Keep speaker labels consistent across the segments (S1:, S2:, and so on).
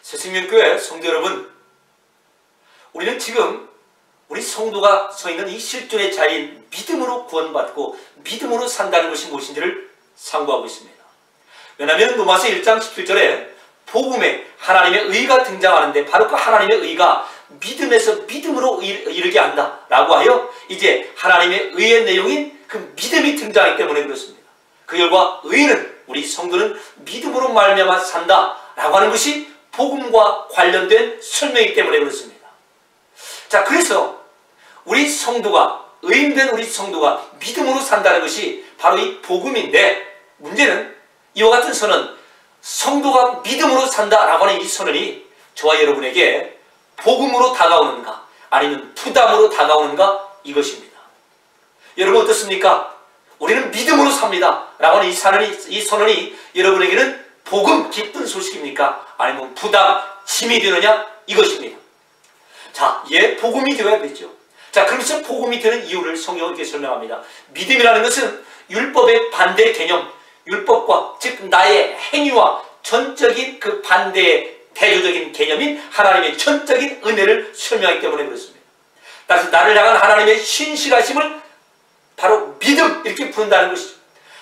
S1: 새생명교회 성도 여러분, 우리는 지금 우리 성도가 서 있는 이 실존의 자리인 믿음으로 구원받고 믿음으로 산다는 것이 무엇인지를 상고하고 있습니다. 왜냐하면 로마서 1장 17절에 복음에 하나님의 의가 등장하는데 바로 그 하나님의 의가 믿음에서 믿음으로 이르게 한다 라고 하여 이제 하나님의 의의 내용인 그 믿음이 등장하기 때문에 그렇습니다. 그 결과 의는 우리 성도는 믿음으로 말미암아 산다 라고 하는 것이 복음과 관련된 설명이기 때문에 그렇습니다. 자, 그래서 우리 성도가 의인된 우리 성도가 믿음으로 산다는 것이 바로 이 복음인데, 문제는 이와 같은 선언, 성도가 믿음으로 산다라고 하는 이 선언이 저와 여러분에게 복음으로 다가오는가 아니면 부담으로 다가오는가, 이것입니다. 여러분 어떻습니까? 우리는 믿음으로 삽니다 라고 하는 이 선언이 여러분에게는 복음, 기쁜 소식입니까? 아니면 부담, 짐이 되느냐? 이것입니다. 자, 복음이 되어야 되죠. 자, 그러면서 복음이 되는 이유를 성경은 이렇게 설명합니다. 믿음이라는 것은 율법의 반대 개념, 율법과 즉 나의 행위와 전적인 그 반대의 대조적인 개념인 하나님의 전적인 은혜를 설명하기 때문에 그렇습니다. 따라서 나를 향한 하나님의 신실하심을 바로 믿음, 이렇게 부른다는 것이죠.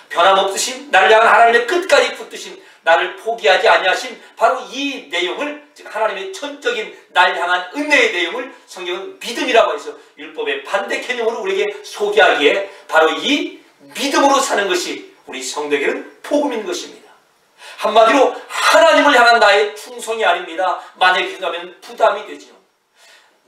S1: 변함없으심, 나를 향한 하나님의 끝까지 붙드심, 나를 포기하지 아니하심, 바로 이 내용을, 즉 하나님의 전적인 날 향한 은혜의 내용을 성경은 믿음이라고 해서 율법의 반대 개념으로 우리에게 소개하기에 바로 이 믿음으로 사는 것이 우리 성도에게는 복음인 것입니다. 한마디로 하나님을 향한 나의 충성이 아닙니다. 만약에 그런다면 부담이 되죠.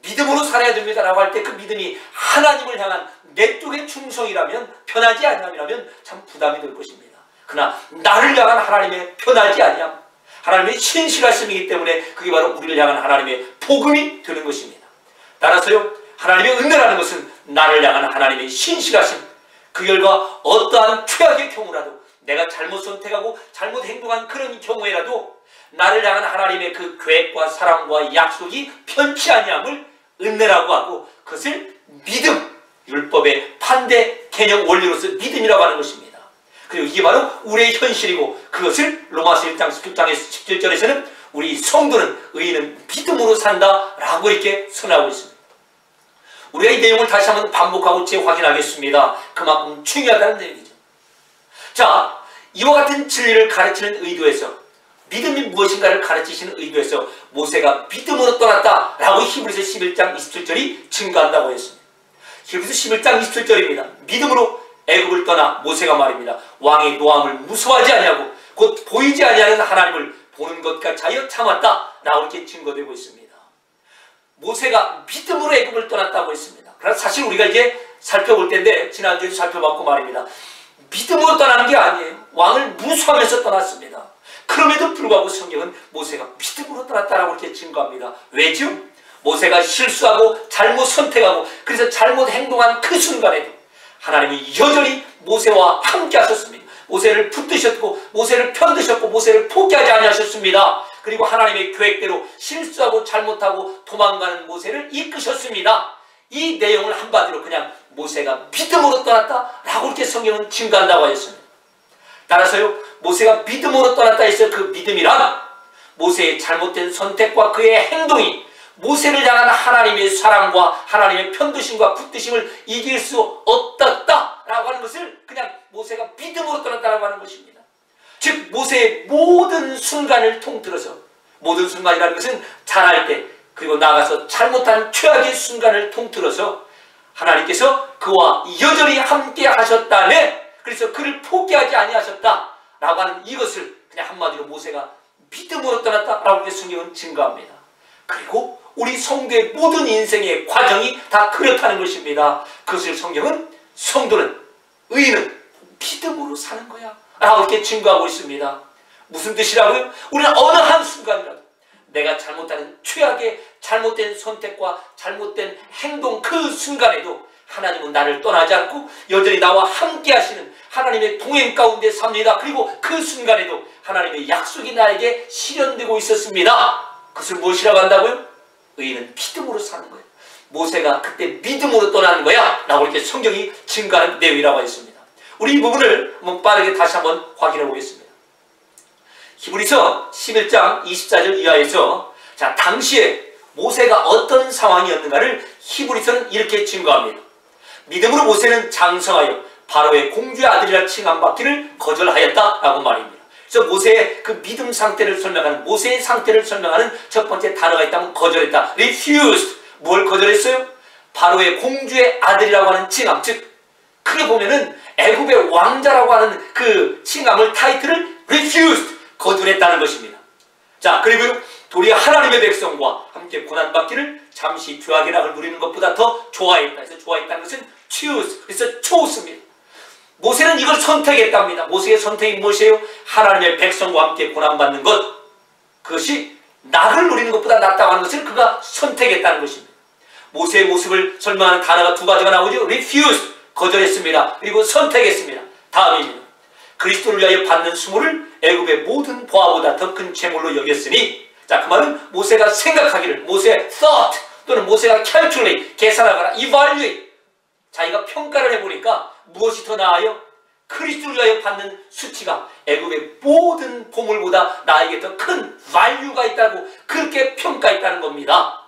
S1: 믿음으로 살아야 됩니다 라고 할 때 그 믿음이 하나님을 향한 내 쪽의 충성이라면, 편하지 아니함이라면 참 부담이 될 것입니다. 그러나 나를 향한 하나님의 편하지 아니함, 하나님의 신실하심이기 때문에 그게 바로 우리를 향한 하나님의 복음이 되는 것입니다. 따라서요, 하나님의 은혜라는 것은 나를 향한 하나님의 신실하심, 그 결과 어떠한 최악의 경우라도, 내가 잘못 선택하고 잘못 행동한 그런 경우에라도 나를 향한 하나님의 그 계획과 사랑과 약속이 편치 아니함을 은혜라고 하고, 그것을 믿음, 율법의 반대 개념 원리로서 믿음이라고 하는 것입니다. 그리고 이게 바로 우리의 현실이고, 그것을 로마서 1장 17절에서는 우리 성도는, 의인은 믿음으로 산다라고 이렇게 선언하고 있습니다. 우리가 이 내용을 다시 한번 반복하고 재확인하겠습니다. 그만큼 중요하다는 내용이죠. 자, 이와 같은 진리를 가르치는 의도에서, 믿음이 무엇인가를 가르치시는 의도에서 모세가 믿음으로 떠났다라고 히브리서 11장 27절이 증거한다고 했습니다. 히브리서 11장 27절입니다. 믿음으로 애굽을 떠나 모세가 말입니다. 왕의 노함을 무서워하지 아니하고 곧 보이지 아니하는 하나님을 보는 것까지 하여 참았다 라고 이렇게 증거되고 있습니다. 모세가 믿음으로 애굽을 떠났다고 했습니다. 그래서 사실 우리가 이제 살펴볼 텐데, 지난주에 살펴봤고 말입니다. 믿음으로 떠나는 게 아니에요. 왕을 무서워하면서 떠났습니다. 그럼에도 불구하고 성경은 모세가 믿음으로 떠났다라고 이렇게 증거합니다. 왜죠? 모세가 실수하고 잘못 선택하고 그래서 잘못 행동한 그 순간에도 하나님이 여전히 모세와 함께 하셨습니다. 모세를 붙드셨고 모세를 편드셨고 모세를 포기하지 아니하셨습니다. 그리고 하나님의 계획대로 실수하고 잘못하고 도망가는 모세를 이끄셨습니다. 이 내용을 한마디로 그냥 모세가 믿음으로 떠났다라고 이렇게 성경은 증거한다고 하였습니다. 따라서요, 모세가 믿음으로 떠났다 해서 그 믿음이란 모세의 잘못된 선택과 그의 행동이 모세를 향한 하나님의 사랑과 하나님의 편드심과 붙드심을 이길 수 없었다라고 하는 것을 그냥 모세가 믿음으로 떠났다라고 하는 것입니다. 즉 모세의 모든 순간을 통틀어서, 모든 순간이라는 것은 잘할 때 그리고 나아가서 잘못한 최악의 순간을 통틀어서 하나님께서 그와 여전히 함께 하셨다네, 그래서 그를 포기하지 아니하셨다라고 하는 이것을 그냥 한마디로 모세가 믿음으로 떠났다라고 이렇게 성경은 증거합니다. 그리고 우리 성도의 모든 인생의 과정이 다 그렇다는 것입니다. 그것을 성경은 성도는, 의인은 믿음으로 사는 거야 라고 이렇게 증거하고 있습니다. 무슨 뜻이라고요? 우리는 어느 한순간이라도 내가 잘못하는 최악의 잘못된 선택과 잘못된 행동 그 순간에도 하나님은 나를 떠나지 않고 여전히 나와 함께 하시는 하나님의 동행 가운데 삽니다. 그리고 그 순간에도 하나님의 약속이 나에게 실현되고 있었습니다. 그것을 무엇이라고 한다고요? 의인은 믿음으로 사는 거예요. 모세가 그때 믿음으로 떠나는 거야 라고 이렇게 성경이 증거하는 내용이라고 했습니다. 우리 이 부분을 한번 빠르게 다시 한번 확인해 보겠습니다. 히브리서 11장 24절 이하에서 자, 당시에 모세가 어떤 상황이었는가를 히브리서는 이렇게 증거합니다. 믿음으로 모세는 장성하여 바로의 공주의 아들이라 칭함받기를 거절하였다라고 말입니다. 그래서 모세의 그 믿음 상태를 설명하는, 모세의 상태를 설명하는 첫 번째 단어가 있다면 거절했다. refused. 뭘 거절했어요? 바로의 공주의 아들이라고 하는 칭함, 즉 크게 보면은 애굽의 왕자라고 하는 그 칭함을, 타이틀을 refused, 거절했다는 것입니다. 자, 그리고 도리어 하나님의 백성과 함께 고난받기를 잠시 죄악의 낙을 누리는 것보다 더 좋아했다. 그래서 좋아했다는 것은 choose, 그래서 choos입니다. 모세는 이걸 선택했답니다. 모세의 선택이 무엇이에요? 하나님의 백성과 함께 고난받는 것, 그것이 낙을 누리는 것보다 낫다고 하는 것을 그가 선택했다는 것입니다. 모세의 모습을 설명하는 단어가 두 가지가 나오죠. refuse, 거절했습니다. 그리고 선택했습니다. 다음입니다. 그리스도를 위하여 받는 수모를 애굽의 모든 보화보다 더 큰 재물로 여겼으니, 자, 그 말은 모세가 생각하기를, 모세 thought 또는 모세가 calculate, 계산하거나 evaluate, 자기가 평가를 해보니까 무엇이 더 나아요? 그리스도를 위하여 받는 수치가 애굽의 모든 보물보다 나에게 더 큰 value가 있다고 그렇게 평가했다는 겁니다.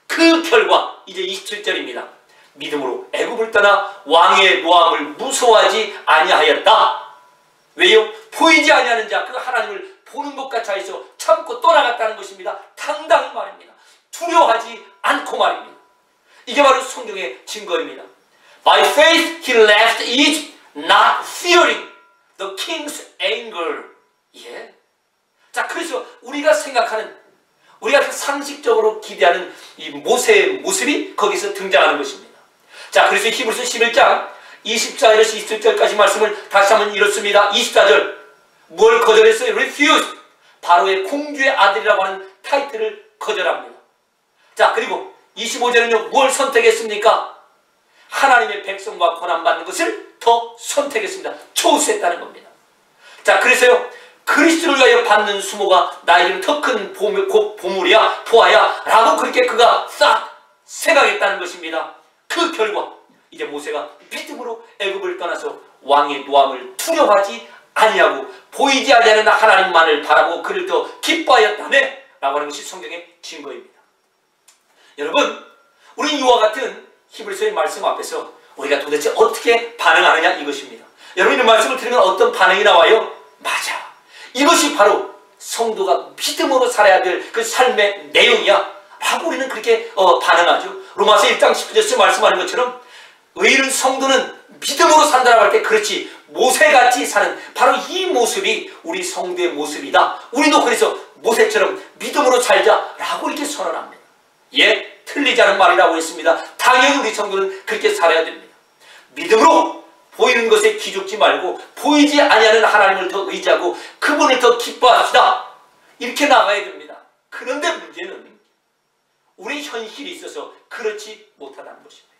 S1: 그 결과 이제 27절입니다. 믿음으로 애굽을 떠나 왕의 노함을 무서워하지 아니하였다. 왜요? 보이지 아니하는 자, 그 하나님을 보는 것 같이 하여서 참고 떠나갔다는 것입니다. 당당히 말입니다. 두려워하지 않고 말입니다. 이게 바로 성경의 증거입니다. By faith he left Egypt, not fearing the king's anger. 예. 자, 그래서 우리가 생각하는, 우리가 상식적으로 기대하는 이 모세의 모습이 거기서 등장하는 것입니다. 자, 그래서 히브리서 11장 24절에서 27절까지 말씀을 다시 한번 읽었습니다. 24절, 뭘 거절했어요? refuse, 바로의 공주의 아들이라고 하는 타이틀을 거절합니다. 자, 그리고 25절은요, 뭘 선택했습니까? 하나님의 백성과 고난받는 것을 더 선택했습니다. 초수했다는 겁니다. 자, 그래서요, 그리스도를 위하여 받는 수모가 나에게는 더 큰 보물이야, 보아야 라고 그렇게 그가 싹 생각했다는 것입니다. 그 결과 이제 모세가 믿음으로 애굽을 떠나서 왕의 노함을 두려워하지 아니하고 보이지 아니하는 하나님만을 바라보고 그를 더 기뻐하였다네 라고 하는 것이 성경의 증거입니다. 여러분, 우리 이와 같은 히브리서의 말씀 앞에서 우리가 도대체 어떻게 반응하느냐 이것입니다. 여러분, 이 말씀을 들으면 어떤 반응이 나와요? 맞아, 이것이 바로 성도가 믿음으로 살아야 될 그 삶의 내용이야 라고 우리는 그렇게 반응하죠. 로마서 1장 19절에서 말씀하는 것처럼 의인 성도는 믿음으로 산다라고 할 때, 그렇지, 모세같이 사는 바로 이 모습이 우리 성도의 모습이다. 우리도 그래서 모세처럼 믿음으로 살자라고 이렇게 선언합니다. 예, 틀리지 않은 말이라고 했습니다. 당연히 우리 성도는 그렇게 살아야 됩니다. 믿음으로 보이는 것에 기죽지 말고 보이지 아니하는 하나님을 더 의지하고 그분을 더 기뻐합시다. 이렇게 나가야 됩니다. 그런데 문제는 우리 현실이 있어서 그렇지 못하다는 것입니다.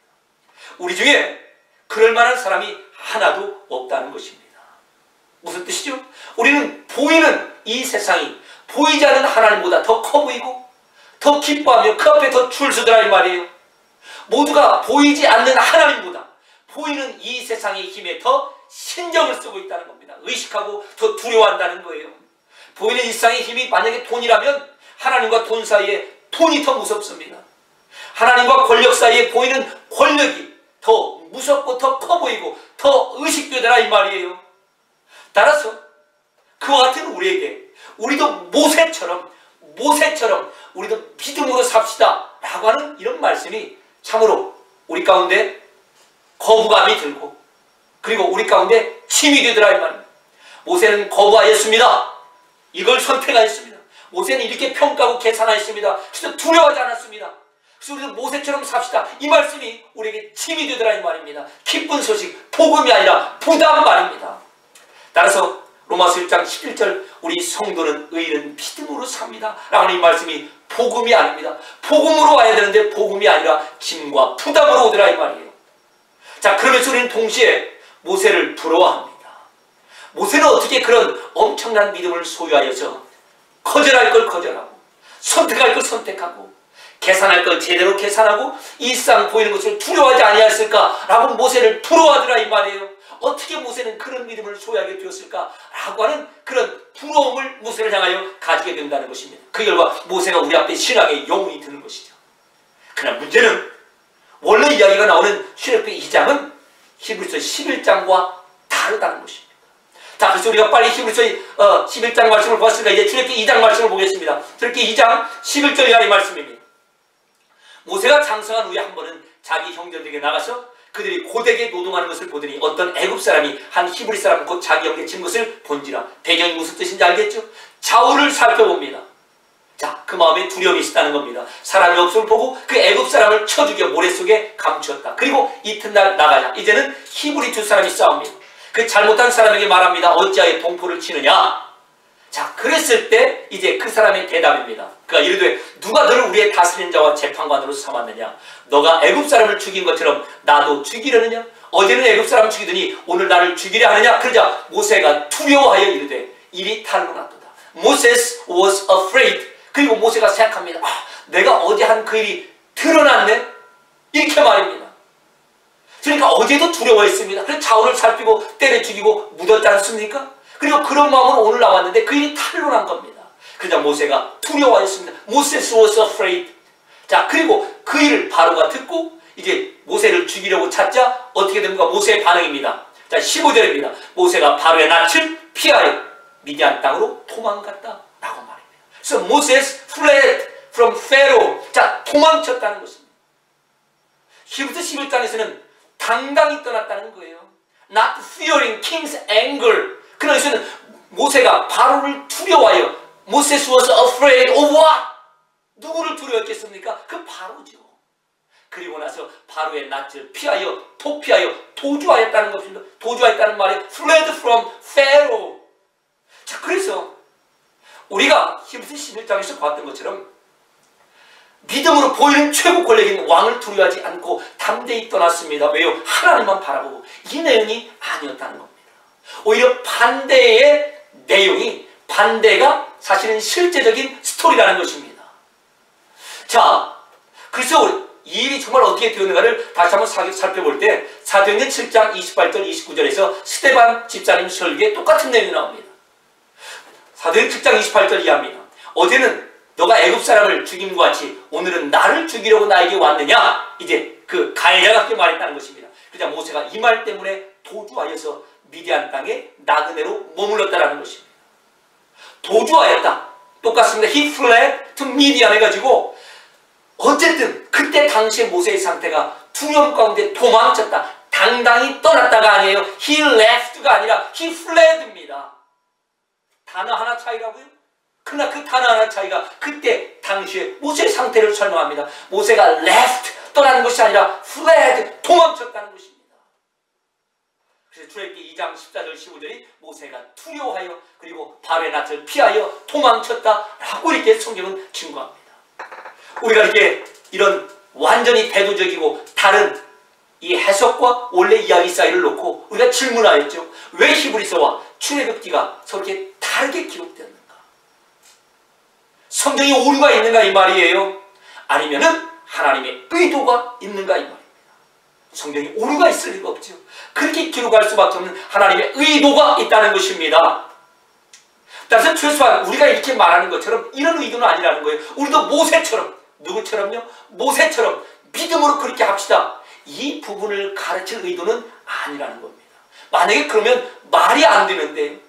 S1: 우리 중에 그럴 만한 사람이 하나도 없다는 것입니다. 무슨 뜻이죠? 우리는 보이는 이 세상이 보이지 않는 하나님보다 더 커 보이고 더 기뻐하며 그 앞에 더 줄 서더라 이 말이에요. 모두가 보이지 않는 하나님보다 보이는 이 세상의 힘에 더 신경을 쓰고 있다는 겁니다. 의식하고 더 두려워한다는 거예요. 보이는 이 세상의 힘이 만약에 돈이라면 하나님과 돈 사이에 돈이 더 무섭습니다. 하나님과 권력 사이에 보이는 권력이 더 무섭고 더 커 보이고 더 의식되더라 이 말이에요. 따라서 그와 같은 우리에게 우리도 모세처럼 우리도 믿음으로 삽시다 라고 하는 이런 말씀이 참으로 우리 가운데 거부감이 들고 그리고 우리 가운데 침이 되더라 이 말입니다. 모세는 거부하였습니다. 이걸 선택하였습니다. 모세는 이렇게 평가하고 계산하였습니다. 그래서 두려워하지 않았습니다. 그래서 우리도 모세처럼 삽시다. 이 말씀이 우리에게 침이 되더라 이 말입니다. 기쁜 소식, 복음이 아니라 부담 말입니다. 따라서 로마서 1장 11절 우리 성도는 의인은 믿음으로 삽니다 라고 하는 이 말씀이 복음이 아닙니다. 복음으로 와야 되는데 복음이 아니라 짐과 부담으로 오더라 이 말이에요. 자, 그러면서 우리는 동시에 모세를 부러워합니다. 모세는 어떻게 그런 엄청난 믿음을 소유하여서 거절할 걸 거절하고 선택할 걸 선택하고 계산할 걸 제대로 계산하고 이 세상 보이는 것을 두려워하지 아니하였을까라고 모세를 부러워하더라 이 말이에요. 어떻게 모세는 그런 믿음을 소유하게 되었을까? 라고 하는 그런 부러움을 모세를 향하여 가지게 된다는 것입니다. 그 결과 모세가 우리 앞에 신앙의 영웅이 되는 것이죠. 그러나 문제는 원래 이야기가 나오는 출애굽기 2장은 히브리서 11장과 다르다는 것입니다. 자, 그래서 우리가 빨리 히브리서 11장 말씀을 보았으니까 이제 출애굽기 2장 말씀을 보겠습니다. 출애굽기 2장 11절 이하의 말씀입니다. 모세가 장성한 후에 한 번은 자기 형제들에게 나가서 그들이 고되게 노동하는 것을 보더니 어떤 애굽 사람이 한 히브리 사람 곧 자기 형제 친 것을 본지라. 배경이 무슨 뜻인지 알겠죠? 좌우를 살펴봅니다. 자, 그 마음에 두려움이 있었다는 겁니다. 사람이 없음을 보고 그 애굽 사람을 쳐 죽여 모래 속에 감추었다. 그리고 이튿날 나가자. 이제는 히브리 두 사람이 싸웁니다. 그 잘못한 사람에게 말합니다. 어찌하여 동포를 치느냐? 자, 그랬을 때 이제 그 사람의 대답입니다. 그가 이르되 누가 너를 우리의 다스리는 자와 재판관으로 삼았느냐? 너가 애굽 사람을 죽인 것처럼 나도 죽이려느냐? 어제는 애굽 사람을 죽이더니 오늘 나를 죽이려 하느냐? 그러자 모세가 두려워하여 이르되 일이 탈로 났도다. Moses was afraid. 그리고 모세가 생각합니다. 내가 어제 한 그 일이 드러났네? 이렇게 말입니다. 그러니까 어제도 두려워했습니다. 그래서 좌우를 살피고 때려 죽이고 묻었지 않습니까? 그리고 그런 마음으로 오늘 나왔는데 그 일이 탈로 난 겁니다. 그러자 모세가 두려워했습니다. Moses was afraid. 자, 그리고 그 일을 바로가 듣고 이제 모세를 죽이려고 찾자 어떻게 됩니까? 모세의 반응입니다. 자, 15절입니다. 모세가 바로의 낯을 피하여 미디안 땅으로 도망갔다 라고 말입니다. So Moses fled from Pharaoh. 자, 도망쳤다는 것입니다. 히브리서 11장에서는 당당히 떠났다는 거예요. Not fearing king's anger. 그러면서는 모세가 바로를 두려워하여 Moses was afraid of what? 누구를 두려워했겠습니까? 그 바로죠. 그리고 나서 바로의 낯을 피하여 도피하여 도주하였다는 것입니다. 도주하였다는 말이 fled from Pharaoh. 자, 그래서 우리가 히브리서 11장에서 봤던 것처럼 믿음으로 보이는 최고 권력인 왕을 두려워하지 않고 담대히 떠났습니다. 왜요? 하나님만 바라보고. 이 내용이 아니었다는 겁니다. 오히려 반대의 내용이, 반대가 사실은 실제적인 스토리라는 것입니다. 자, 그래서 이 일이 정말 어떻게 되었는가를 다시 한번 살펴볼 때 사도행전 7장 28절 29절에서 스데반 집사님 설교에 똑같은 내용이 나옵니다. 사도행전 7장 28절 이하입니다. 어제는 너가 애굽 사람을 죽임과 같이 오늘은 나를 죽이려고 나에게 왔느냐? 이제 그 가해자가 그렇게 말했다는 것입니다. 그러자 모세가 이 말 때문에 도주하여서 미디안 땅에 나그네로 머물렀다라는 것입니다. 도주하였다. 똑같습니다. He fled to Midian 해가지고 어쨌든 그때 당시의 모세의 상태가 두려움 가운데 도망쳤다. 당당히 떠났다가 아니에요. He left가 아니라 he fled입니다. 단어 하나 차이라고요? 그러나 그 단어 하나 차이가 그때 당시에 모세의 상태를 설명합니다. 모세가 left, 떠나는 것이 아니라 fled, 도망쳤다는 것입니다. 그래서 출애굽기 2장 14절 15절이 모세가 두려워하여 그리고 바로의 낯을 피하여 도망쳤다라고 이렇게 성경은 증거합니다. 우리가 이렇게 이런 완전히 대조적이고 다른 이 해석과 원래 이야기 사이를 놓고 우리가 질문하였죠. 왜 히브리서와 출애굽기가 저렇게 다르게 기록되었는가? 성경이 오류가 있는가 이 말이에요? 아니면은 하나님의 의도가 있는가 이 말입니다. 성경이 오류가 있을 리가 없죠. 그렇게 기록할 수밖에 없는 하나님의 의도가 있다는 것입니다. 따라서 최소한 우리가 이렇게 말하는 것처럼 이런 의도는 아니라는 거예요. 우리도 모세처럼, 누구처럼요? 모세처럼 믿음으로 그렇게 합시다. 이 부분을 가르칠 의도는 아니라는 겁니다. 만약에 그러면 말이 안 되는데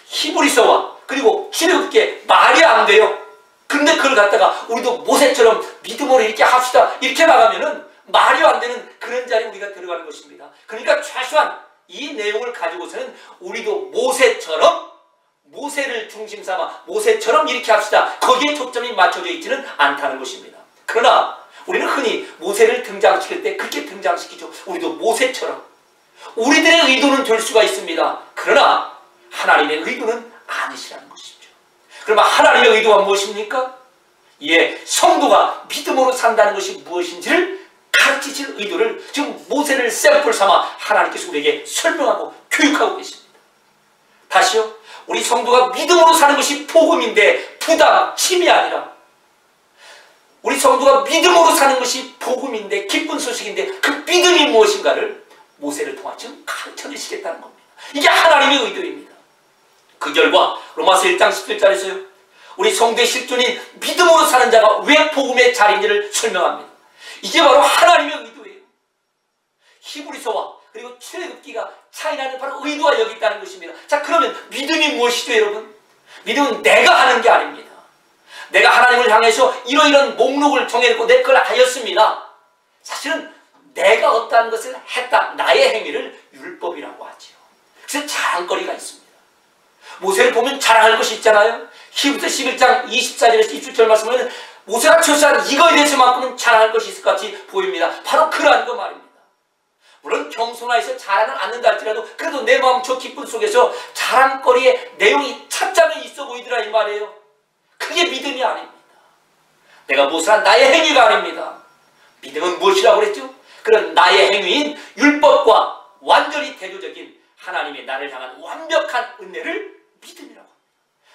S1: 히브리서와 그리고 출애굽기에 말이 안 돼요. 그런데 그걸 갖다가 우리도 모세처럼 믿음으로 이렇게 합시다. 이렇게 나가면은 말이 안 되는 그런 자리에 우리가 들어가는 것입니다. 그러니까 최소한 이 내용을 가지고서는 우리도 모세처럼 모세를 중심 삼아 모세처럼 이렇게 합시다. 거기에 초점이 맞춰져 있지는 않다는 것입니다. 그러나 우리는 흔히 모세를 등장시킬 때 그렇게 등장시키죠. 우리도 모세처럼. 우리들의 의도는 될 수가 있습니다. 그러나 하나님의 의도는 아니시라는 것이죠. 그러면 하나님의 의도가 무엇입니까? 예, 성도가 믿음으로 산다는 것이 무엇인지를 가르치실 의도를 지금 모세를 샘플 삼아 하나님께서 우리에게 설명하고 교육하고 계십니다. 다시요. 우리 성도가 믿음으로 사는 것이 복음인데 부담, 침이 아니라 우리 성도가 믿음으로 사는 것이 복음인데 기쁜 소식인데 그 믿음이 무엇인가를 모세를 통해 지금 가르쳐 주시겠다는 겁니다. 이게 하나님의 의도입니다. 그 결과 로마서 1장 17절에서요. 우리 성도의 실존인 믿음으로 사는 자가 왜 복음의 자리인지를 설명합니다. 이게 바로 하나님의 의도예요. 히브리서와 그리고 출애굽기가 차이나는 바로 의도가 여기 있다는 것입니다. 자, 그러면 믿음이 무엇이죠, 여러분? 믿음은 내가 하는 게 아닙니다. 내가 하나님을 향해서 이러이런 목록을 정해놓고 내 걸 하였습니다. 사실은 내가 어떠한 것을 했다. 나의 행위를 율법이라고 하지요. 그래서 자랑거리가 있습니다. 모세를 보면 자랑할 것이 있잖아요. 히브리서 11장 24절에서 27절 말씀하면 모세가 처수한 이거에 대해서만큼은 자랑할 것이 있을 것 같이 보입니다. 바로 그러한 거 말입니다. 물론 겸손하여서 자랑을 않는다 할지라도 그래도 내 마음 저 기쁨 속에서 자랑거리의 내용이 찻잠에 있어 보이더라 이 말이에요. 그게 믿음이 아닙니다. 내가 무엇을 한 나의 행위가 아닙니다. 믿음은 무엇이라고 그랬죠? 그런 나의 행위인 율법과 완전히 대조적인 하나님의 나를 향한 완벽한 은혜를 믿음이라고 합니다.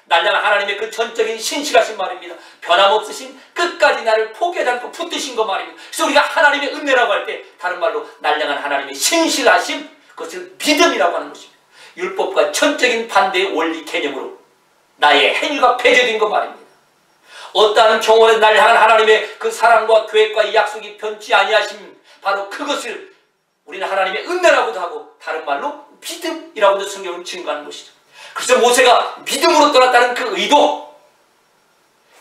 S1: 날 향한 하나님의 그 전적인 신실하신 말입니다. 변함없으신 끝까지 나를 포기하지 않고 붙드신 거 말입니다. 그래서 우리가 하나님의 은혜라고 할 때 다른 말로 날 향한 하나님의 신실하심, 그것을 믿음이라고 하는 것입니다. 율법과 전적인 반대의 원리 개념으로 나의 행위가 배제된 거 말입니다. 어떠한 경우에 날 향한 하나님의 그 사랑과 계획과 이 약속이 변치 아니하심, 바로 그것을 우리는 하나님의 은혜라고도 하고 다른 말로 믿음이라고도 성경은 증거하는 것이죠. 그래서 모세가 믿음으로 떠났다는 그 의도,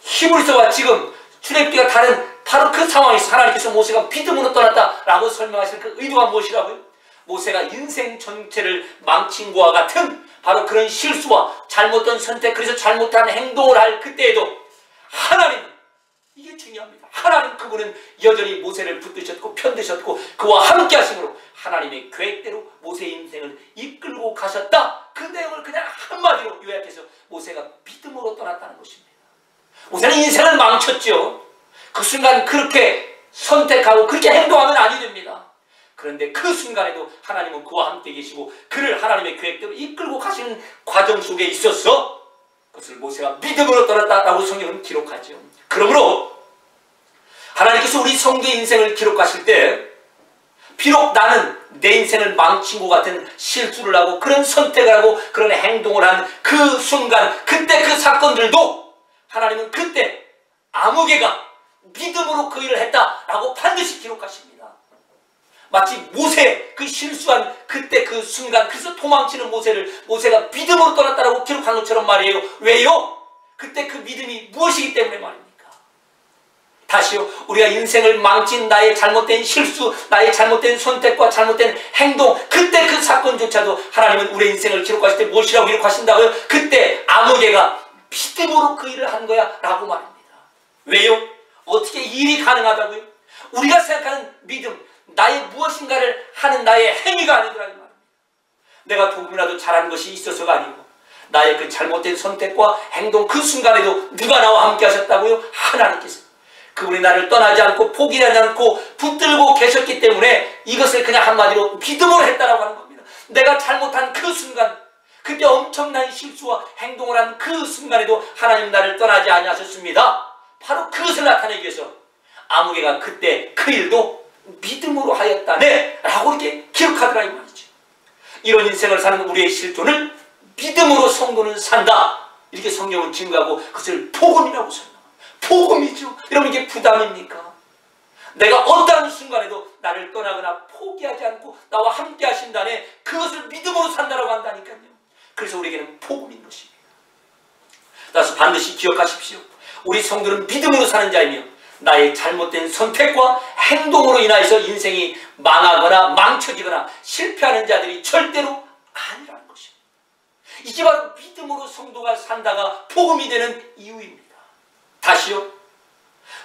S1: 히브리서와 지금 출애굽기가 다른 바로 그 상황에서 하나님께서 모세가 믿음으로 떠났다라고 설명하실 그 의도가 무엇이라고요? 모세가 인생 전체를 망친 것과 같은 바로 그런 실수와 잘못된 선택, 그래서 잘못한 행동을 할 그때에도 하나님, 이게 중요합니다. 하나님 그분은 여전히 모세를 붙드셨고 편드셨고 그와 함께 하심으로 하나님의 계획대로 모세의 인생을 이끌고 가셨다. 그 내용을 그냥 한마디로 요약해서 모세가 믿음으로 떠났다는 것입니다. 모세는 인생을 망쳤죠. 그 순간 그렇게 선택하고 그렇게 행동하면 아니 됩니다. 그런데 그 순간에도 하나님은 그와 함께 계시고 그를 하나님의 계획대로 이끌고 가시는 과정 속에 있어서 그것을 모세가 믿음으로 떠났다라고 성경은 기록하죠. 그러므로 하나님께서 우리 성도의 인생을 기록하실 때 비록 나는 내 인생을 망친 것 같은 실수를 하고 그런 선택을 하고 그런 행동을 한 그 순간, 그때 그 사건들도 하나님은 그때 아무개가 믿음으로 그 일을 했다라고 반드시 기록하십니다. 마치 모세 그 실수한 그때 그 순간, 그래서 도망치는 모세가 믿음으로 떠났다라고 기록한 것처럼 말이에요. 왜요? 그때 그 믿음이 무엇이기 때문에 말입니다. 다시요, 우리가 인생을 망친 나의 잘못된 실수, 나의 잘못된 선택과 잘못된 행동, 그때 그 사건조차도 하나님은 우리의 인생을 기록하실 때 무엇이라고 기록하신다고요? 그때 아무개가 믿음으로 그 일을 한 거야 라고 말합니다. 왜요? 어떻게 일이 가능하다고요? 우리가 생각하는 믿음, 나의 무엇인가를 하는 나의 행위가 아니더라 이 말입니다. 내가 조금이라도 잘한 것이 있어서가 아니고 나의 그 잘못된 선택과 행동 그 순간에도 누가 나와 함께 하셨다고요? 하나님께서. 그분이 나를 떠나지 않고 포기하지 않고 붙들고 계셨기 때문에 이것을 그냥 한마디로 믿음으로 했다라고 하는 겁니다. 내가 잘못한 그 순간, 그때 엄청난 실수와 행동을 한 그 순간에도 하나님 나를 떠나지 아니하셨습니다. 바로 그것을 나타내기 위해서 아무개가 그때 그 일도 믿음으로 하였다네 라고 이렇게 기록하더라 이 말이죠. 이런 인생을 사는 우리의 실존을 믿음으로 성도는 산다, 이렇게 성경은 증거하고 그것을 복음이라고 설명합니다. 복음이죠. 여러분, 이게 부담입니까? 내가 어떠한 순간에도 나를 떠나거나 포기하지 않고 나와 함께 하신다네, 그것을 믿음으로 산다라고 한다니까요. 그래서 우리에게는 복음인 것입니다. 따라서 반드시 기억하십시오. 우리 성도는 믿음으로 사는 자이며 나의 잘못된 선택과 행동으로 인하여서 인생이 망하거나 망쳐지거나 실패하는 자들이 절대로 아니라는 것입니다. 이게 바로 믿음으로 성도가 산다가 복음이 되는 이유입니다. 다시요,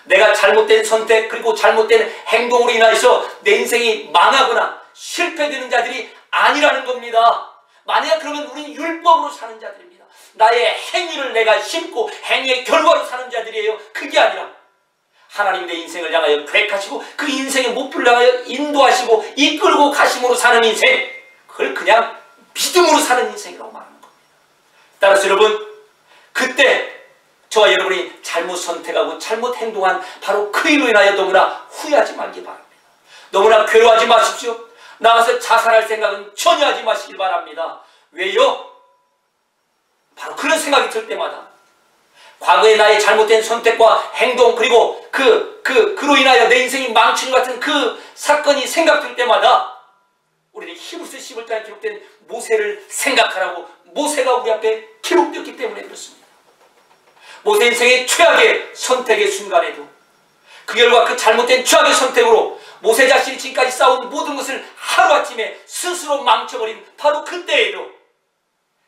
S1: 내가 잘못된 선택 그리고 잘못된 행동으로 인하여서 내 인생이 망하거나 실패되는 자들이 아니라는 겁니다. 만약 그러면 우리는 율법으로 사는 자들입니다. 나의 행위를 내가 심고 행위의 결과로 사는 자들이에요. 그게 아니라 하나님 내 인생을 향하여 계획하시고 그 인생의 목표를 향하여 인도하시고 이끌고 가심으로 사는 인생, 그걸 그냥 믿음으로 사는 인생이라고 말하는 겁니다. 따라서 여러분, 그때 저와 여러분이 잘못 선택하고 잘못 행동한 바로 그 일로 인하여 너무나 후회하지 말기 바랍니다. 너무나 괴로워하지 마십시오. 나가서 자살할 생각은 전혀 하지 마시길 바랍니다. 왜요? 바로 그런 생각이 들 때마다 과거의 나의 잘못된 선택과 행동, 그리고 그로 인하여 내 인생이 망친 것 같은 그 사건이 생각될 때마다 우리는 히브리서 11장에 기록된 모세를 생각하라고, 모세가 우리 앞에 기록되었기 때문에 그렇습니다. 모세 인생의 최악의 선택의 순간에도 그 결과 그 잘못된 최악의 선택으로 모세 자신이 지금까지 쌓아온 모든 것을 하루아침에 스스로 망쳐버린 바로 그때에도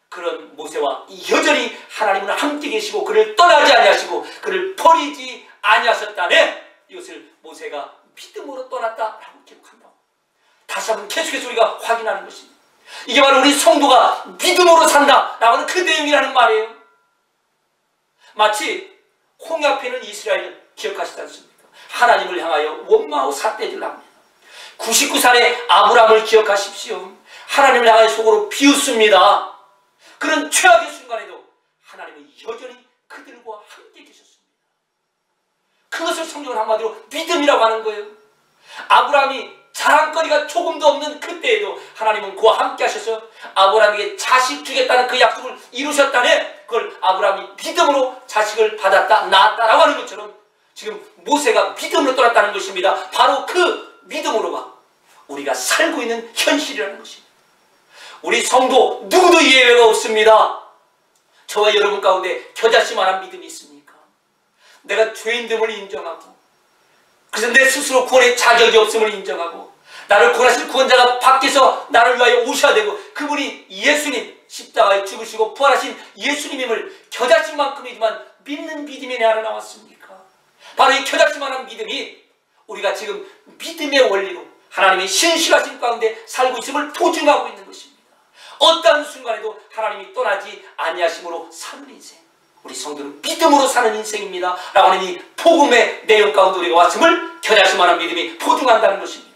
S1: 그런 모세와 여전히 하나님은 함께 계시고 그를 떠나지 아니하시고 그를 버리지 아니하셨다네, 이것을 모세가 믿음으로 떠났다라고 기록한다. 다시 한번 계속해서 우리가 확인하는 것입니다. 이게 바로 우리 성도가 믿음으로 산다라고 하는 그 내용이라는 말이에요. 마치 홍해 있는 이스라엘을 기억하시지 않습니까? 하나님을 향하여 원망하고 삿대질을 합니다. 99살의 아브라함을 기억하십시오. 하나님을 향하여 속으로 비웃습니다. 그런 최악의 순간에도 하나님은 여전히 그들과 함께 계셨습니다. 그것을 성경은 한마디로 믿음이라고 하는 거예요. 아브라함이 자랑거리가 조금도 없는 그때에도 하나님은 그와 함께 하셔서 아브라함에게 자식 주겠다는 그 약속을 이루셨다네, 그걸 아브라함이 믿음으로 자식을 받았다, 낳았다라고 하는 것처럼 지금 모세가 믿음으로 떠났다는 것입니다. 바로 그 믿음으로가 우리가 살고 있는 현실이라는 것입니다. 우리 성도 누구도 예외가 없습니다. 저와 여러분 가운데 겨자씨만한 믿음이 있습니까? 내가 죄인됨을 인정하고, 그래서 내 스스로 구원의 자격이 없음을 인정하고, 나를 구원하실 구원자가 밖에서 나를 위하여 오셔야 되고 그분이 예수님, 십자가에 죽으시고 부활하신 예수님임을 겨자씨만큼이지만 믿는 믿음이 내 안에 나왔습니까? 바로 이 겨자씨만한 믿음이 우리가 지금 믿음의 원리로 하나님의 신실하신 가운데 살고 있음을 보증하고 있는 것입니다. 어떠한 순간에도 하나님이 떠나지 아니하심으로 사는 인생, 우리 성도는 믿음으로 사는 인생입니다 라고 하는 이 복음의 내용 가운데 우리가 왔음을 겨자씨만한 믿음이 보증한다는 것입니다.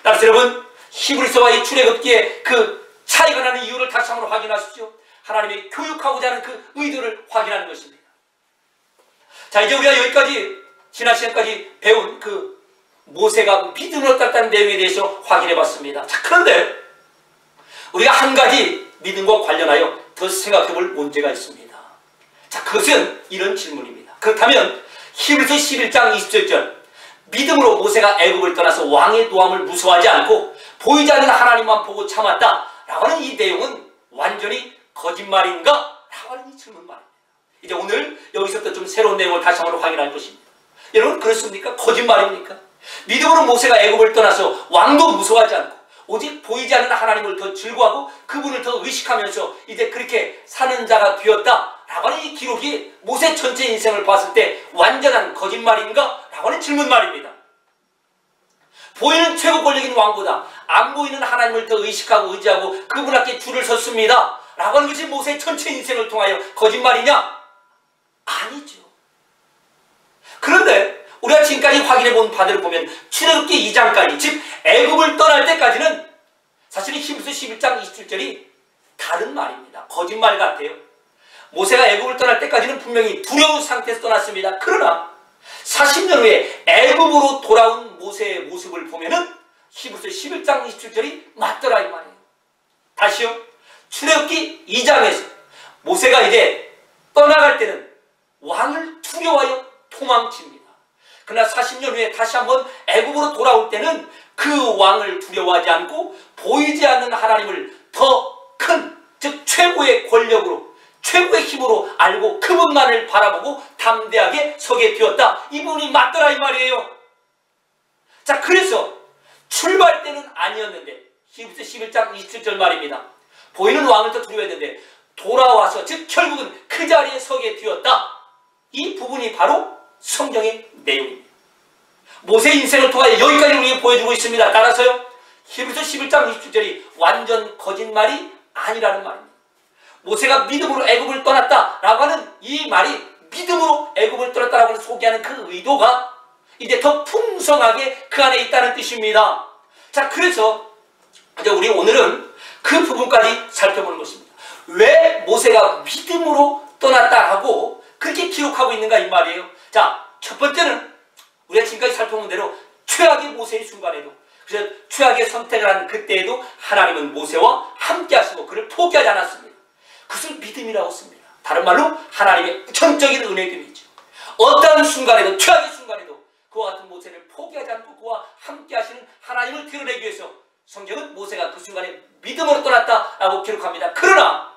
S1: 따라서 여러분, 히브리서와 이 출애굽기의 그 차이가 나는 이유를 다시 한번 확인하십시오. 하나님이 교육하고자 하는 그 의도를 확인하는 것입니다. 자, 이제 우리가 여기까지 지난 시간까지 배운 그 모세가 믿음으로 따랐다는 내용에 대해서 확인해 봤습니다. 자, 그런데 우리가 한 가지 믿음과 관련하여 더 생각해 볼 문제가 있습니다. 자, 그것은 이런 질문입니다. 그렇다면 히브리서 11장 27절 믿음으로 모세가 애굽을 떠나서 왕의 노함을 무서워하지 않고 보이지 않는 하나님만 보고 참았다 라고 하는 이 내용은 완전히 거짓말인가? 라고 하는 이 질문 말입니다. 이제 오늘 여기서부터 좀 새로운 내용을 다시 한번 확인할 것입니다. 여러분, 그렇습니까? 거짓말입니까? 믿음으로 모세가 애굽을 떠나서 왕도 무서워하지 않고 오직 보이지 않는 하나님을 더 즐거워하고 그분을 더 의식하면서 이제 그렇게 사는 자가 되었다 라고 하는 이 기록이 모세 전체 인생을 봤을 때 완전한 거짓말인가? 라고 하는 질문 말입니다. 보이는 최고 권력인 왕보다 안 보이는 하나님을 더 의식하고 의지하고 그분 앞에 줄을 섰습니다 라고 하는 것이 모세 전체 인생을 통하여 거짓말이냐? 아니죠. 그런데 우리가 지금까지 확인해 본 바들을 보면 출애굽기 2장까지, 즉 애굽을 떠날 때까지는 사실은 히브리서 11장 27절이 다른 말입니다. 거짓말 같아요. 모세가 애굽을 떠날 때까지는 분명히 두려운 상태에서 떠났습니다. 그러나 40년 후에 애굽으로 돌아온 모세의 모습을 보면은 히브리서 11장 27절이 맞더라 이 말이에요. 다시요. 출애굽기 2장에서 모세가 이제 떠나갈 때는 왕을 두려워하여 도망칩니다. 그러나 40년 후에 다시 한번 애굽으로 돌아올 때는 그 왕을 두려워하지 않고 보이지 않는 하나님을 더 큰, 즉 최고의 권력으로, 최고의 힘으로 알고 그분만을 바라보고 담대하게 서게 되었다. 이분이 맞더라 이 말이에요. 자, 그래서 출발 때는 아니었는데 히브리서 11장 27절 말입니다. 보이는 왕을 더 두려워했는데 돌아와서, 즉 결국은 그 자리에 서게 되었다. 이 부분이 바로 성경의 내용입니다. 모세 인생을 통하여 여기까지 우리에게 보여주고 있습니다. 따라서요, 히브리서 11장 27절이 완전 거짓말이 아니라는 말입니다. 모세가 믿음으로 애굽을 떠났다라고 하는 이 말이 믿음으로 애굽을 떠났다라고 소개하는 그 의도가 이제 더 풍성하게 그 안에 있다는 뜻입니다. 자, 그래서 이제 우리 오늘은 그 부분까지 살펴보는 것입니다. 왜 모세가 믿음으로 떠났다라고 그렇게 기록하고 있는가 이 말이에요. 자, 첫 번째는 우리가 지금까지 살펴본 대로 최악의 모세의 순간에도, 그래서 최악의 선택을 한 그때에도 하나님은 모세와 함께 하시고 그를 포기하지 않았습니다. 그것을 믿음이라고 씁니다. 다른 말로 하나님의 전적인 은혜됨이죠. 어떠한 순간에도, 최악의 순간에도 그와 같은 모세를 포기하지 않고 그와 함께 하시는 하나님을 드러내기 위해서 성경은 모세가 그 순간에 믿음으로 떠났다라고 기록합니다. 그러나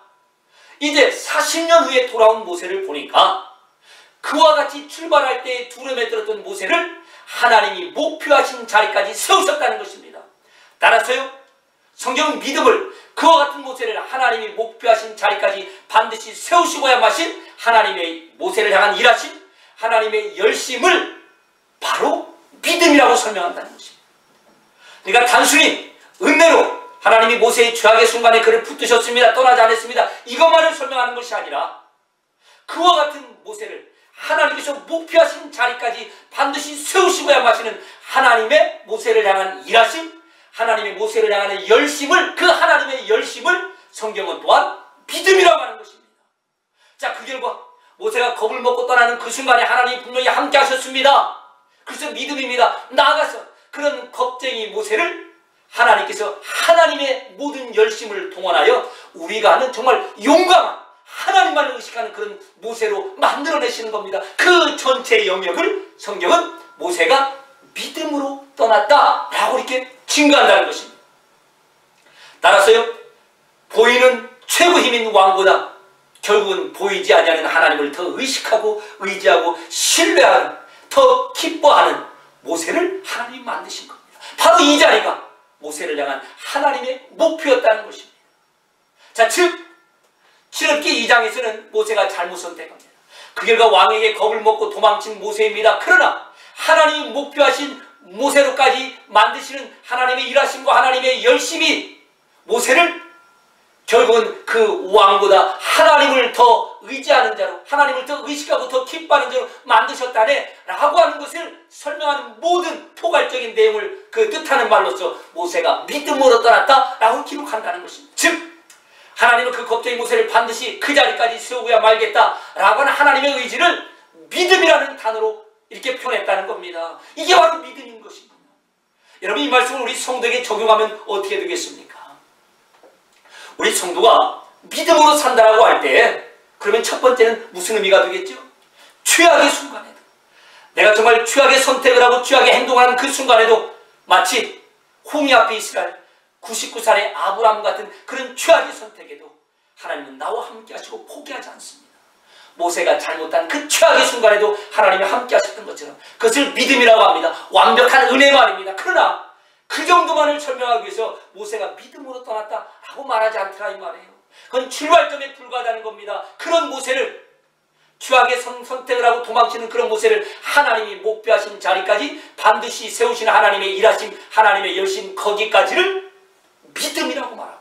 S1: 이제 40년 후에 돌아온 모세를 보니까 그와 같이 출발할 때 두려움에 들었던 모세를 하나님이 목표하신 자리까지 세우셨다는 것입니다. 따라서요, 성경은 믿음을, 그와 같은 모세를 하나님이 목표하신 자리까지 반드시 세우시고야 마신 하나님의 모세를 향한 일하심, 하나님의 열심을 바로 믿음이라고 설명한다는 것입니다. 그러니까 단순히 은혜로 하나님이 모세의 죄악의 순간에 그를 붙드셨습니다, 떠나지 않았습니다, 이것만을 설명하는 것이 아니라 그와 같은 모세를 하나님께서 목표하신 자리까지 반드시 세우시고야 마시는 하나님의 모세를 향한 일하심, 하나님의 모세를 향하는 열심을, 그 하나님의 열심을 성경은 또한 믿음이라고 하는 것입니다. 자, 그 결과 모세가 겁을 먹고 떠나는 그 순간에 하나님이 분명히 함께 하셨습니다. 그래서 믿음입니다. 나아가서 그런 겁쟁이 모세를 하나님께서 하나님의 모든 열심을 동원하여 우리가 하는 정말 용감한, 하나님만을 의식하는 그런 모세로 만들어내시는 겁니다. 그 전체 영역을 성경은 모세가 믿음으로 떠났다라고 이렇게 증거한다는 것입니다. 따라서요, 보이는 최고 힘인 왕보다 결국은 보이지 아니하는 하나님을 더 의식하고 의지하고 신뢰하는, 더 기뻐하는 모세를 하나님이 만드신 겁니다. 바로 이 자리가 모세를 향한 하나님의 목표였다는 것입니다. 자, 즉 출애굽기 2장에서는 모세가 잘못 선택합니다. 그 결과 왕에게 겁을 먹고 도망친 모세입니다. 그러나 하나님이 목표하신 모세로까지 만드시는 하나님의 일하심과 하나님의 열심이 모세를 결국은 그 왕보다 하나님을 더 의지하는 자로, 하나님을 더 의식하고 더 기뻐하는 자로 만드셨다네 라고 하는 것을 설명하는 모든 포괄적인 내용을 그 뜻하는 말로서 모세가 믿음으로 떠났다 라고 기록한다는 것입니다. 즉 하나님은 그 겁쟁이 모세를 반드시 그 자리까지 세우고야 말겠다 라고 하는 하나님의 의지를 믿음이라는 단어로 이렇게 표현했다는 겁니다. 이게 바로 믿음인 것입니다. 여러분, 이 말씀을 우리 성도에게 적용하면 어떻게 되겠습니까? 우리 성도가 믿음으로 산다라고 할 때 그러면 첫 번째는 무슨 의미가 되겠죠? 최악의 순간에도, 내가 정말 최악의 선택을 하고 최악의 행동하는 그 순간에도 마치 홍해 앞에 이스라엘 99살의 아브라함 같은 그런 최악의 선택에도 하나님은 나와 함께 하시고 포기하지 않습니다. 모세가 잘못한 그 최악의 순간에도 하나님이 함께 하셨던 것처럼 그것을 믿음이라고 합니다. 완벽한 은혜 말입니다. 그러나 그 정도만을 설명하기 위해서 모세가 믿음으로 떠났다라고 말하지 않더라 이 말이에요. 그건 출발점에 불과하다는 겁니다. 그런 모세를, 최악의 선택을 하고 도망치는 그런 모세를 하나님이 목표하신 자리까지 반드시 세우시는 하나님의 일하심, 하나님의 열심, 거기까지를 믿음이라고 말하고,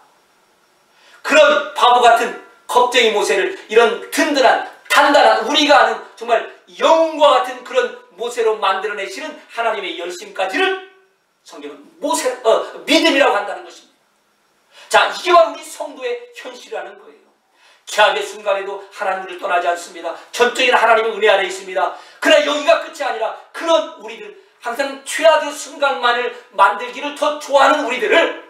S1: 그런 바보 같은 겁쟁이 모세를 이런 든든한, 단단한, 우리가 아는 정말 영웅과 같은 그런 모세로 만들어내시는 하나님의 열심까지를 성경은 믿음이라고 한다는 것입니다. 자, 이게 바로 우리 성도의 현실이라는 거예요. 최악의 순간에도 하나님을 떠나지 않습니다. 전적인 하나님의 은혜 아래 있습니다. 그러나 여기가 끝이 아니라 그런 우리들, 항상 최악의 순간만을 만들기를 더 좋아하는 우리들을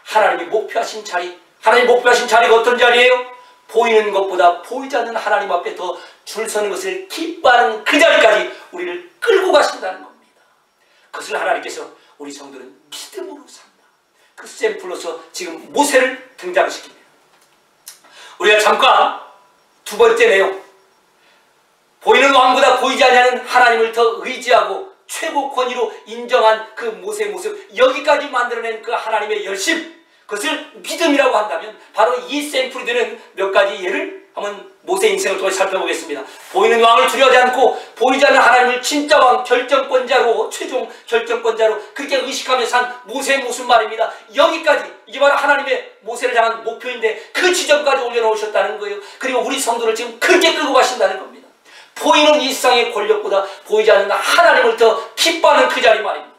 S1: 하나님이 목표하신 자리, 하나님 목표하신 자리가 어떤 자리예요? 보이는 것보다 보이지 않는 하나님 앞에 더 줄 서는 것을 기뻐하는 그 자리까지 우리를 끌고 가신다는 겁니다. 그것을 하나님께서 우리 성도는 믿음으로 산다. 그 샘플로서 지금 모세를 등장시킵니다. 우리가 잠깐 두 번째 내용, 보이는 왕보다 보이지 않는 하나님을 더 의지하고 최고 권위로 인정한 그 모세의 모습, 여기까지 만들어낸 그 하나님의 열심, 그것을 믿음이라고 한다면 바로 이 샘플이 되는 몇 가지 예를 한번 모세 인생을 통해 살펴보겠습니다. 보이는 왕을 두려워하지 않고 보이지 않는 하나님을 진짜 왕, 결정권자로, 최종 결정권자로 그렇게 의식하며 산 모세의 모습 말입니다. 여기까지, 이게 바로 하나님의 모세를 향한 목표인데 그 지점까지 올려놓으셨다는 거예요. 그리고 우리 성도를 지금 그렇게 끌고 가신다는 겁니다. 보이는 일상의 권력보다 보이지 않는 하나님을 더 기뻐하는 그 자리 말입니다.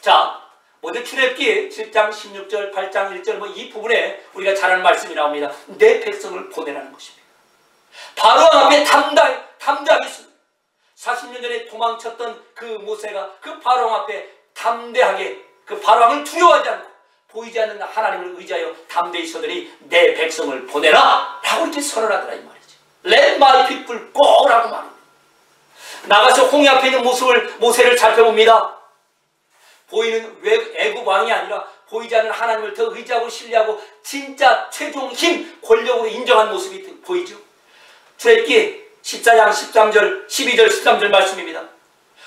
S1: 자, 먼저 출애굽기 7장 16절, 8장 1절 이 부분에 우리가 잘 아는 말씀이 나옵니다. 내 백성을 보내라는 것입니다. 바로왕 앞에 담대하게 있습니다. 40년 전에 도망쳤던 그 모세가 그 바로왕 앞에 담대하게 그 바로왕을 두려워하지 않고 보이지 않는 하나님을 의지하여 담대히 서더니 내 백성을 보내라 라고 이렇게 선언하더라 이 말이죠. Let my people go 라고 말합니다. 나가서 홍해 앞에 있는 모세를 살펴봅니다. 보이는 애굽 왕이 아니라 보이지 않는 하나님을 더 의지하고 신뢰하고 진짜 최종 힘, 권력으로 인정한 모습이 보이죠. 출애굽기 14장 13절, 12절, 13절 말씀입니다.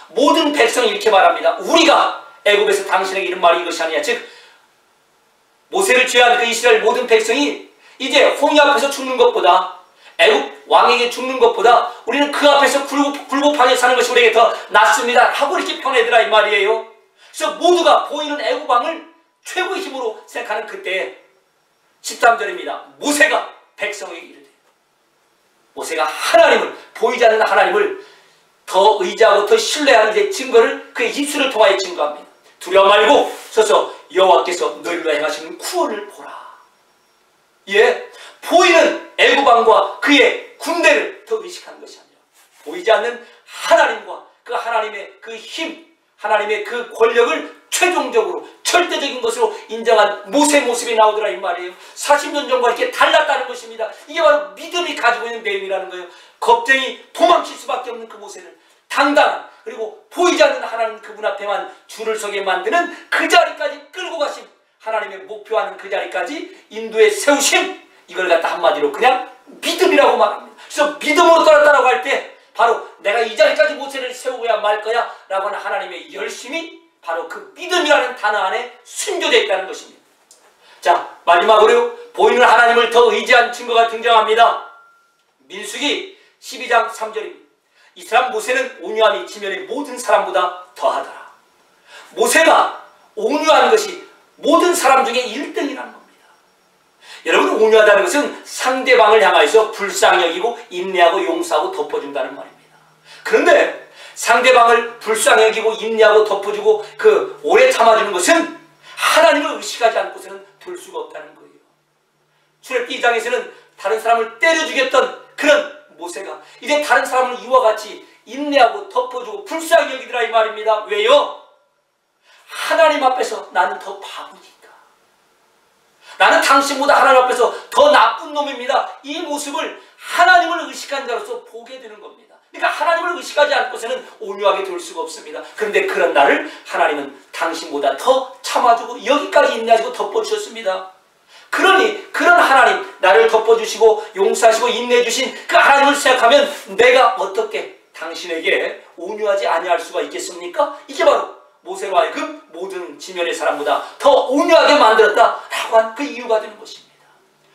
S1: 모든 백성이 이렇게 말합니다. 우리가 애굽에서 당신에게 이런 말이 이것이 아니냐. 즉 모세를 죄한 그 이스라엘 모든 백성이 이제 홍해 앞에서 죽는 것보다 애굽 왕에게 죽는 것보다 우리는 그 앞에서 굴복하게 사는 것이 우리에게 더 낫습니다 하고 이렇게 표현하더라 이 말이에요. 그래서 모두가 보이는 애굽 왕을 최고의 힘으로 생각하는 그때 13절입니다. 모세가 백성에게 이르되, 모세가 하나님을, 보이지 않는 하나님을 더 의지하고 더 신뢰하는 이제 증거를 그의 입술을 통하여 증거합니다. 두려워 말고 서서 여호와께서 너희로 행하시는 구원을 보라. 예, 보이는 애굽 왕과 그의 군대를 더 의식하는 것이 아니라 보이지 않는 하나님과 그 하나님의 그 힘, 하나님의 그 권력을 최종적으로 절대적인 것으로 인정한 모세의 모습이 나오더라 이 말이에요. 40년 전과 이렇게 달랐다는 것입니다. 이게 바로 믿음이 가지고 있는 내용이라는 거예요. 겁쟁이 도망칠 수밖에 없는 그 모세를 당당한, 그리고 보이지 않는 하나님 그분 앞에만 줄을 서게 만드는 그 자리까지 끌고 가심, 하나님의 목표하는 그 자리까지 인도에 세우심, 이걸 갖다 한마디로 그냥 믿음이라고 말합니다. 그래서 믿음으로 따랐다라고 할 때 바로 내가 이 자리까지 모세를 세우고야 말 거야 라고 하는 하나님의 열심이 바로 그 믿음이라는 단어 안에 숨겨져 있다는 것입니다. 자, 마지막으로 보이는 하나님을 더 의지한 증거가 등장합니다. 민수기 12장 3절입니다. 이 사람 모세는 온유함이 지면의 모든 사람보다 더하더라. 모세가 온유한 것이 모든 사람 중에 1등이라는 겁니다. 여러분, 온유하다는 것은 상대방을 향하여서 불쌍히 여기고 인내하고 용서하고 덮어준다는 말입니다. 그런데 상대방을 불쌍히 여기고 인내하고 덮어주고 그 오래 참아주는 것은 하나님을 의식하지 않고서는 될 수가 없다는 거예요. 출애굽기 2장에서는 다른 사람을 때려 죽였던 그런 모세가 이제 다른 사람을 이와 같이 인내하고 덮어주고 불쌍히 여기더라 이 말입니다. 왜요? 하나님 앞에서 나는 더 바보니까. 나는 당신보다 하나님 앞에서 더 나쁜 놈입니다. 이 모습을 하나님을 의식한 자로서 보게 되는 겁니다. 그러니까 하나님을 의식하지 않고서는 온유하게 될 수가 없습니다. 그런데 그런 나를 하나님은 당신보다 더 참아주고 여기까지 인내하시고 덮어주셨습니다. 그러니 그런 하나님, 나를 덮어주시고 용서하시고 인내해주신 그 하나님을 생각하면 내가 어떻게 당신에게 온유하지 아니할 수가 있겠습니까? 이게 바로 모세로 하여금 모든 지면의 사람보다 더 온유하게 만들었다라고 한 그 이유가 되는 것입니다.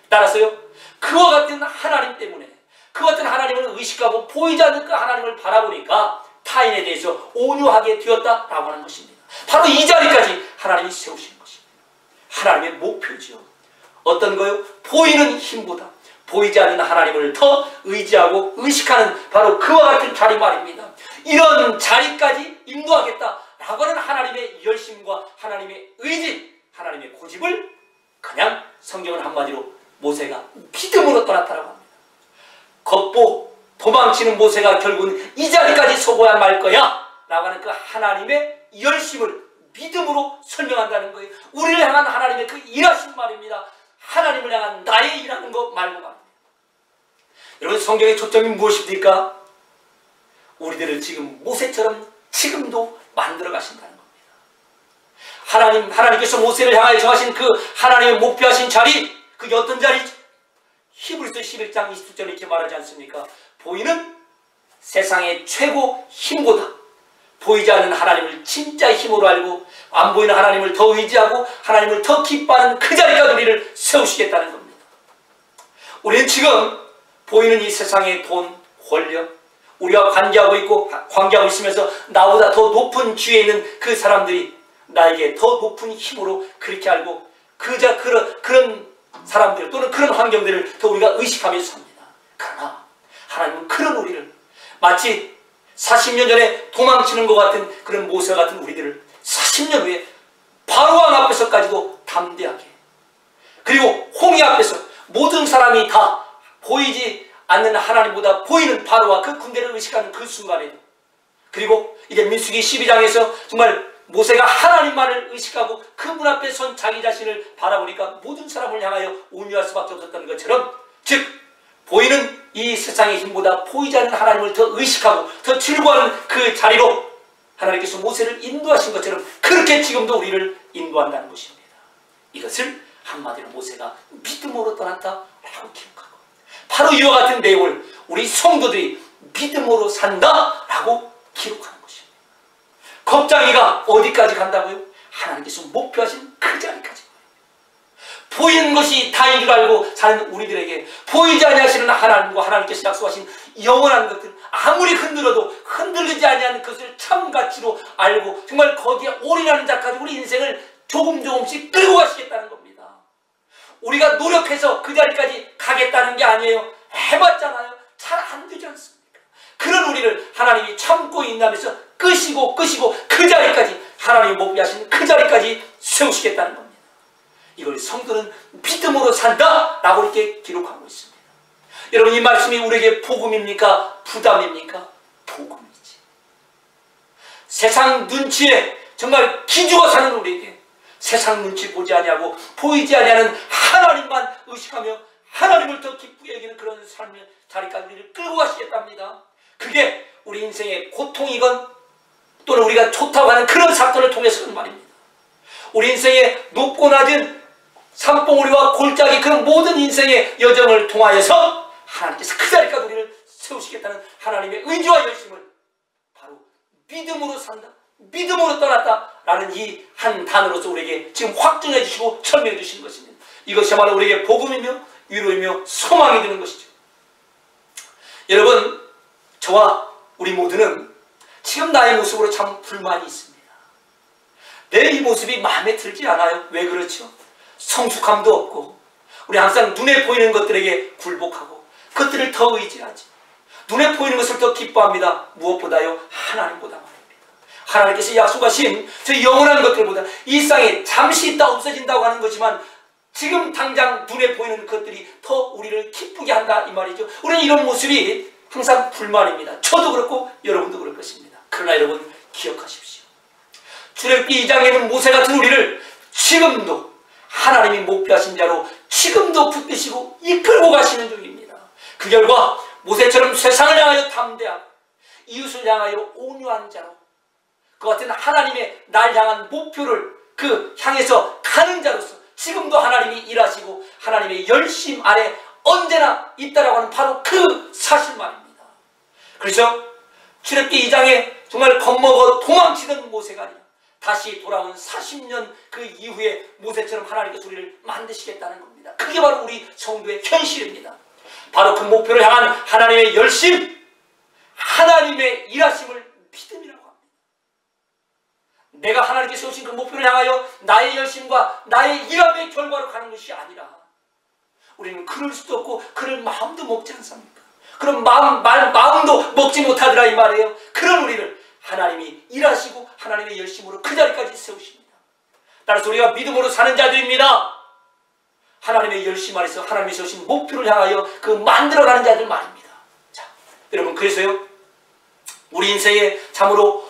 S1: 따라서요, 그와 같은 하나님 때문에, 그와 같은 하나님을 의식하고 보이지 않는 그 하나님을 바라보니까 타인에 대해서 온유하게 되었다라고 하는 것입니다. 바로 이 자리까지 하나님이 세우신 것입니다. 하나님의 목표지요. 어떤 거요? 보이는 힘보다 보이지 않는 하나님을 더 의지하고 의식하는 바로 그와 같은 자리 말입니다. 이런 자리까지 인도하겠다라고 하는 하나님의 열심과 하나님의 의지, 하나님의 고집을 그냥 성경은 한마디로 모세가 믿음으로 떠났다라고 합니다. 겉보 도망치는 모세가 결국은 이 자리까지 서고야 말 거야 라고 하는 그 하나님의 열심을 믿음으로 설명한다는 거예요. 우리를 향한 하나님의 그 일하신 말입니다. 하나님을 향한 나의 일하는 것 말고 말입니다. 여러분, 성경의 초점이 무엇입니까? 우리들을 지금 모세처럼 지금도 만들어 가신다는 겁니다. 하나님께서 모세를 향하여 정하신 그 하나님의 목표하신 자리, 그게 어떤 자리죠? 히브리서 11장 20절에 이렇게 말하지 않습니까? 보이는 세상의 최고 힘보다 보이지 않는 하나님을 진짜 힘으로 알고 안 보이는 하나님을 더 의지하고 하나님을 더 기뻐하는 그 자리까지 우리를 세우시겠다는 겁니다. 우리는 지금 보이는 이 세상의 돈, 권력, 우리와 관계하고 있으면서 나보다 더 높은 지위에 있는 그 사람들이 나에게 더 높은 힘으로 그렇게 알고 그런 사람들 또는 그런 환경들을 더 우리가 의식하면서 삽니다. 그러나 하나님은 그런 우리를 마치 40년 전에 도망치는 것 같은 그런 모세와 같은 우리들을 40년 후에 바로왕 앞에서까지도 담대하게, 그리고 홍해 앞에서 모든 사람이 다 보이지 않는 하나님보다 보이는 바로와 그 군대를 의식하는 그 순간에도, 그리고 이제 민수기 12장에서 정말 모세가 하나님만을 의식하고 그분 앞에 선 자기 자신을 바라보니까 모든 사람을 향하여 온유할 수밖에 없었던 것처럼, 즉 보이는 이 세상의 힘보다 보이지 않는 하나님을 더 의식하고 더 즐거워하는 그 자리로 하나님께서 모세를 인도하신 것처럼 그렇게 지금도 우리를 인도한다는 것입니다. 이것을 한마디로 모세가 믿음으로 떠났다라고 기록하고, 바로 이와 같은 내용을 우리 성도들이 믿음으로 산다라고 기록하는 것입니다. 겁장이가 어디까지 간다고요? 하나님께서 목표하신 그 자리까지. 보이는 것이 다인 줄 알고 사는 우리들에게 보이지 아니하시는 하나님과 하나님께서 약속하신 영원한 것들, 아무리 흔들어도 흔들리지 아니하는 것을 참 가치로 알고 정말 거기에 올인하는 자까지 우리 인생을 조금씩 끌고 가시겠다는 겁니다. 우리가 노력해서 그 자리까지 가겠다는 게 아니에요. 해봤잖아요. 잘 안 되지 않습니까? 그런 우리를 하나님이 참고 인내하면서 끄시고 그 자리까지, 하나님이 목표하신 그 자리까지 세우시겠다는 겁니다. 이걸 성도는 믿음으로 산다라고 이렇게 기록하고 있습니다. 여러분, 이 말씀이 우리에게 복음입니까? 부담입니까? 복음이지. 세상 눈치에 정말 기죽어 사는 우리에게 세상 눈치 보지 아니하고 보이지 아니하는 하나님만 의식하며 하나님을 더 기쁘게 여기는 그런 삶의 자리까지 우리를 끌고 가시겠답니다. 그게 우리 인생의 고통이건 또는 우리가 좋다고 하는 그런 사건을 통해서는 말입니다. 우리 인생의 높고 낮은 산봉우리와 골짜기, 그런 모든 인생의 여정을 통하여서 하나님께서 그 자리까지 우리를 세우시겠다는 하나님의 의지와 열심을 바로 믿음으로 산다, 믿음으로 떠났다 라는 이 한 단어로서 우리에게 지금 확증해 주시고 설명해 주신 것입니다. 이것이야말로 우리에게 복음이며 위로이며 소망이 되는 것이죠. 여러분, 저와 우리 모두는 지금 나의 모습으로 참 불만이 있습니다. 내 이 모습이 마음에 들지 않아요. 왜 그렇죠? 성숙함도 없고, 우리 항상 눈에 보이는 것들에게 굴복하고 그것들을 더 의지하지, 눈에 보이는 것을 더 기뻐합니다. 무엇보다요? 하나님보다 말입니다. 하나님께서 약속하신 저 영원한 것들보다 이 땅에 잠시 있다 없어진다고 하는 거지만 지금 당장 눈에 보이는 것들이 더 우리를 기쁘게 한다 이 말이죠. 우리는 이런 모습이 항상 불만입니다. 저도 그렇고 여러분도 그럴 것입니다. 그러나 여러분 기억하십시오. 출애굽기 2장에는 모세 같은 우리를 지금도 하나님이 목표하신 자로 지금도 붙드시고 이끌고 가시는 중입니다. 그 결과 모세처럼 세상을 향하여 담대하고 이웃을 향하여 온유한 자로, 그 같은 하나님의 날 향한 목표를 그 향해서 가는 자로서 지금도 하나님이 일하시고 하나님의 열심 안에 언제나 있다라고 하는 바로 그 사실 말입니다. 그렇죠? 출애굽기 2장에 정말 겁먹어 도망치던 모세가 아니라 다시 돌아온 40년 그 이후에 모세처럼 하나님께서 우리를 만드시겠다는 겁니다. 그게 바로 우리 성도의 현실입니다. 바로 그 목표를 향한 하나님의 열심, 하나님의 일하심을 믿음이라고 합니다. 내가 하나님께 세우신 그 목표를 향하여 나의 열심과 나의 일함의 결과로 가는 것이 아니라, 우리는 그럴 수도 없고 그럴 마음도 먹지 않습니까? 그런 마음도 먹지 못하더라 이 말이에요. 그런 우리를 하나님이 일하시고 하나님의 열심으로 그 자리까지 세우십니다. 따라서 우리가 믿음으로 사는 자들입니다. 하나님의 열심 안에서 하나님이 세우신 목표를 향하여 그 만들어가는 자들 말입니다. 자, 여러분, 그래서요, 우리 인생에 참으로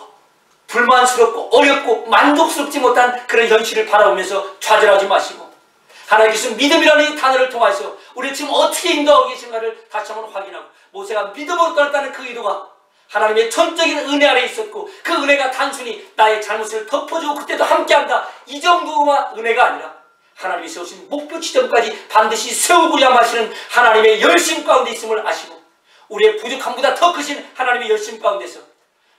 S1: 불만스럽고 어렵고 만족스럽지 못한 그런 현실을 바라보면서 좌절하지 마시고, 하나님께서 믿음이라는 이 단어를 통해서 우리 지금 어떻게 인도하고 계신가를 다시 한번 확인하고, 모세가 믿음으로 떠났다는 그 의도가 하나님의 전적인 은혜 아래 있었고, 그 은혜가 단순히 나의 잘못을 덮어주고 그때도 함께한다 이 정도만 은혜가 아니라 하나님이 세우신 목표 지점까지 반드시 세우고야 마시는 하나님의 열심 가운데 있음을 아시고, 우리의 부족함보다 더 크신 하나님의 열심 가운데서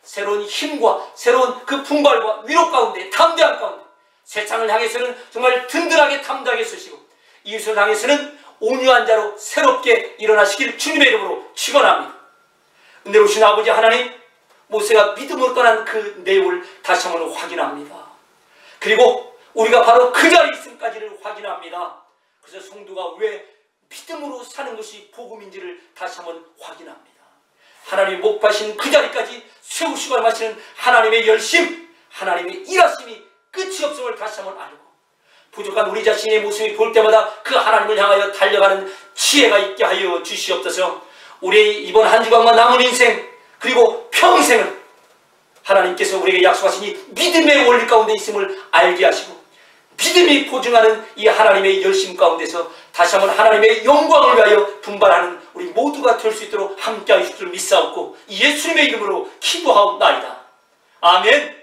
S1: 새로운 힘과 새로운 그 분발과 위로 가운데, 담대함 가운데 세상을 향해서는 정말 든든하게 담대하게 서시고 이웃을 향해서는 온유한 자로 새롭게 일어나시길 주님의 이름으로 축원합니다. 은혜로우신 아버지 하나님, 모세가 믿음으로 떠난 그 내용을 다시 한번 확인합니다. 그리고 우리가 바로 그 자리에 있음까지를 확인합니다. 그래서 성도가 왜 믿음으로 사는 것이 복음인지를 다시 한번 확인합니다. 하나님이 목표하신 그 자리까지 세우시고 하시는 하나님의 열심, 하나님의 일하심이 끝이 없음을 다시 한번 알고, 부족한 우리 자신의 모습이 볼 때마다 그 하나님을 향하여 달려가는 지혜가 있게 하여 주시옵소서. 우리의 이번 한 주간만 남은 인생, 그리고 평생을 하나님께서 우리에게 약속하신 이 믿음의 원리 가운데 있음을 알게 하시고 믿음이 보증하는 이 하나님의 열심 가운데서 다시 한번 하나님의 영광을 위하여 분발하는 우리 모두가 될 수 있도록 함께하실 줄 믿사옵고 예수님의 이름으로 기도하옵나이다. 아멘.